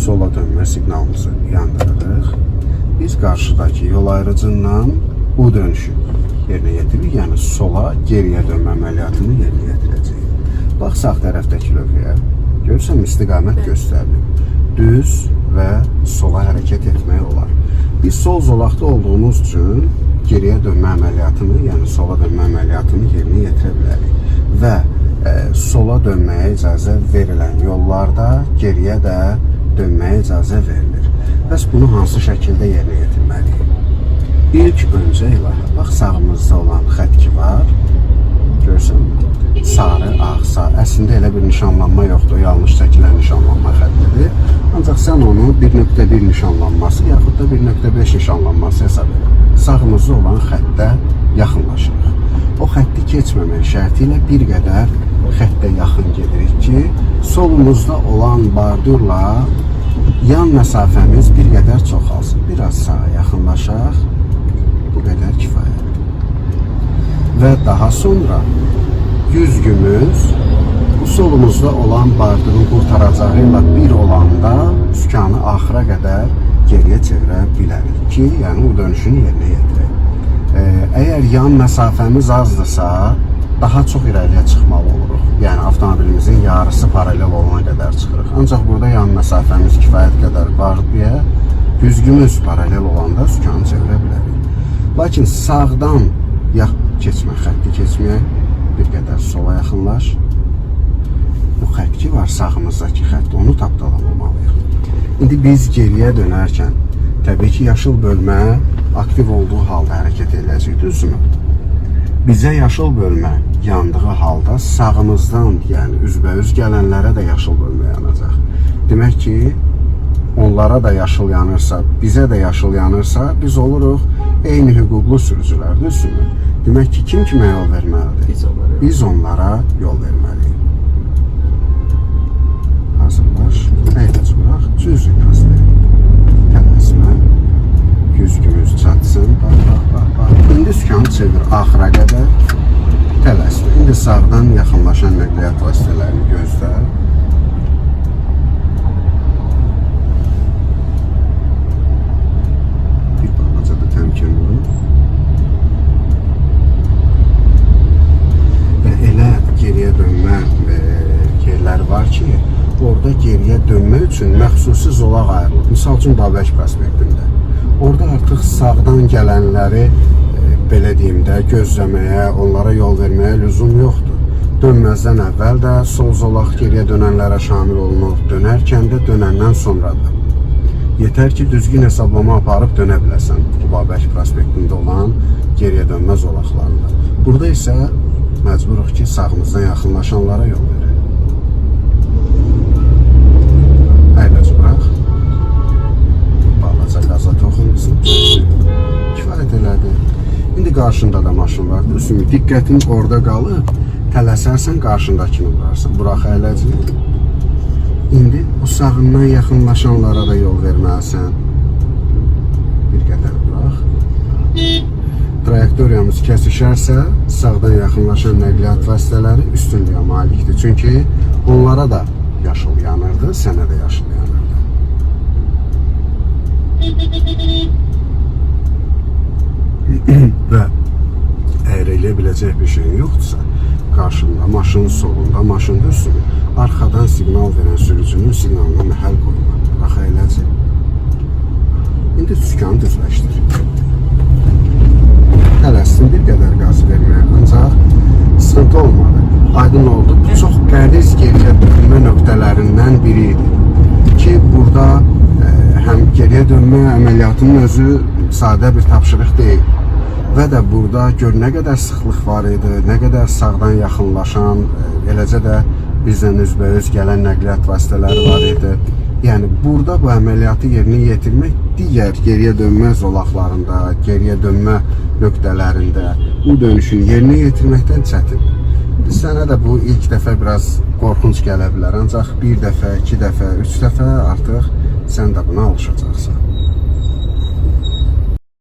sola dönmə siqnalımızı yandırırıq. Biz qarşıdakı yol ayrıcından U dönüşü yerinə yetiririk. Yəni sola geriyə dönmə əməliyyatını yerinə yetirəcəyik. Bax sağ tərəfdəki lövhəyə. Görürsən istiqamət göstərilib. Düz və sola hərəkət etmək olar. Biz sol zolaqda olduğumuz üçün geriyə dönmə əməliyyatını, yəni sola dönmə əməliyyatını yerinə yetirə bilərik. Və sola dönməyə icazə verilən yollarda geriyə də dönməyə icazə verilir. Bəs bunu hansı şəkildə yerinə yetirməliyik? İlk öncə ilahi, bax sağımızda olan xətt ki var, görürsən, sarı, ağ, sağ. Əslində elə bir nişanlanma yoxdur, yanlış çəkilən nişanlanma xəttidir. Ancaq sən onu 1.1 nişanlanması yaxud da 1.5 nişanlanması hesab edir. Sağımızda olan xəttə yaxınlaşırıq. O xətti keçməmək şərti ilə bir qədər xəttə yaxın gedirik ki, solumuzda olan bardurla yan məsafəmiz bir qədər çoxalsın. Biraz sağa yaxınlaşaq, bu qədər kifayətdir. Və daha sonra güzgümüz bu solumuzda olan bardurun qurtaracağı ilə bir olanda sükanı axıra qədər geriyə çevirə bilərik ki, yəni o dönüşünü yerinə yetirək. Əgər yan məsafəmiz azdırsa, daha çox irəliyə çıxmalı oluruq. Yəni avtomobilimizin yarısı paralel olana qədər çıxırıq. Ancaq burada yan məsafəmiz kifayət qədər var deyə güzgümüz paralel olanda sükanı çevirə bilərik. Lakin sağdan keçmək, xətti keçmək, bir qədər sola yaxınlaş. Bu xətt ki var, sağımızdakı xətt, onu tapdalamalıyıq. İndi biz geriyə dönərkən, təbii ki, yaşıl bölmə aktiv olduğu halda hərəkət edəcək, düzdürmü? Bizə yaşıl bölmə yandığı halda sağımızdan, yəni üzbəüz gələnlərə də yaşıl bölmə yanacaq. Demək ki, onlara da yaşıl yanırsa, bizə də yaşıl yanırsa, biz oluruq eyni hüquqlu sürücülər, düzdürmü? Demək ki, kim kimə yol verməlidir? Biz onlara yol verməliyik. Hazırlaş, əyləc bıraq, cüzü qazlayın. Tələsmə, güzgümüz çatsın, bax. İndi sükanı çevir axıra qədər, tələsmə. İndi sağdan yaxınlaşan nəqliyyat vasitələrini gözlə. Bir balaca da təmkinli. Və elə geriyə dönmə yerləri var ki, orada geriyə dönmək üçün məxsusi zolaq ayrılır. Misal üçün Babək prospektində. Orada artıq sağdan gələnləri belə deyim də gözləməyə, onlara yol verməyə lüzum yoxdur. Dönməzdən əvvəl də sol zolaq geriyə dönənlərə şamil olunur. Dönərkən də, dönəndən sonra da. Yetər ki, düzgün hesablama aparıb dönə biləsən bu Babək prospektində olan geriyə dönmə zolaqlarında. Burada isə məcburuq ki, sağımızdan yaxınlaşanlara yol verək. Əyləc bıraq. Balaca qaza toxunsun. Kifayət elədi. İndi qarşında da maşın var. Düzdürmü? Diqqətin orada qalıb, tələsərsən qarşındakini vurarsan. Bıraq əyləci. İndi bu sağından yaxınlaşanlara da yol verməlisən. Bir qədər bıraq. Trayektoriyamız kəsişərsə, sağdan yaxınlaşan nəqliyyat vasitələri üstünlüyə malikdir. Çünki onlara da yaşıl yanırdı, sənə də yaşıl yanırdı. Və əgər eləyə biləcək bir şey yoxdursa, qarşında, maşının solunda, maşında üstünü, arxadan siqnal verən sürücünün siqnalına məhəl qoymaq. Bax, əyləci. İndi sükanı düzləşdir. Tələssin, bir qədər qaz verməyə, ancaq sıxıntı olmadı. Aydın oldu, bu çox qəliz geriyə dönmə nöqtələrindən biri idi. Ki, burada həm geriyə dönmə əməliyyatının özü sadə bir tapşırıq deyil. Və də burada gör nə qədər sıxlıq var idi, nə qədər sağdan yaxınlaşan, eləcə də bizdən üzbəüz gələn nəqliyyat vasitələri var idi. Yəni, burada bu əməliyyatı yerinə yetirmək digər geriyə dönmə zolaqlarında, geriyə dönmə nöqtələrində bu dönüşünü yerinə yetirməkdən çətindir. Sənə də bu ilk dəfə biraz qorxunc gələ bilər, ancaq bir dəfə, iki dəfə, üç dəfə artıq sən də buna alışacaqsan.